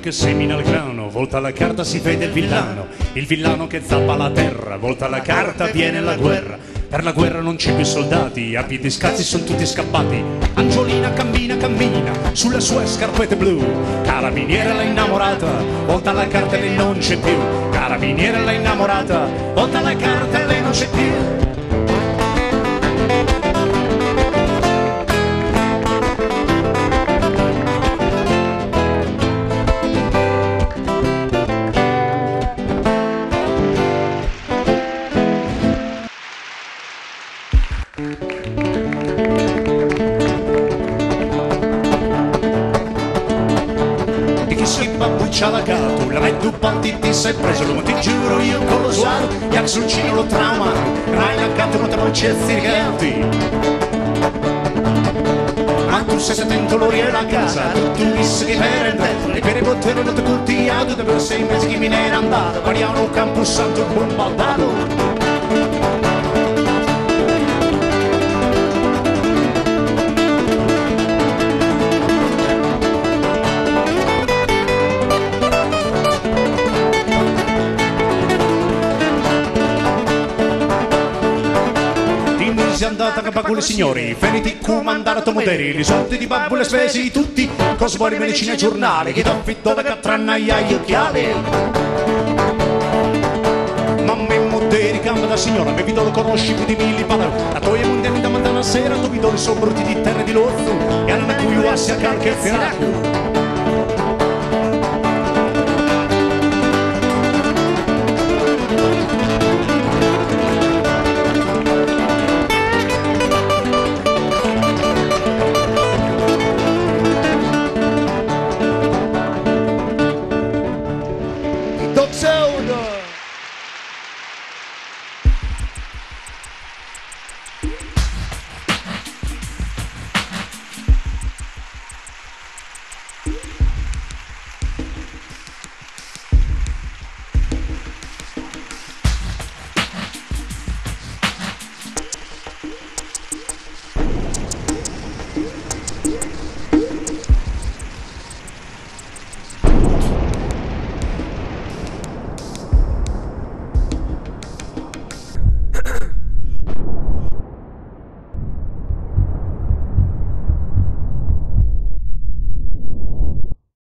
che semina il grano, volta la carta si vede il villano che zappa la terra, volta la carta viene la guerra. Per la guerra non c'è più soldati, a piedi scalzi sono tutti scappati. Angiolina cammina, cammina sulle sue scarpette blu. Carabiniere l'ha innamorata, volta la carta e lei non c'è più. Carabiniere l'ha innamorata, volta la carta e lei non c'è più. C'ha la gato, la vedo panti ti sei preso, ma ti giuro io con lo suono, gli axoncino lo trauma, rai la gato non te lo certi. Ma tu sei attento l'ori e la casa, tu mi sei per e per i bottoni non ti cultiato, dove sei in mezzo che mi ne era andato, variano campo santo e buon baldato. Si è andata a con i signori, veniti comandare a Tomoderi, i soldi di babbo le spesi tutti, cosa vuoi medicina e giornali, che t'ho fitto da catrannaia gli occhiali. Ma me moderi cambia da signora, me vi lo conosci più di mille parole, la tua mondiale da mandare una sera, tu vi do i sono brutti di terra di lozzo, e hanno cui io assia calche zeraco.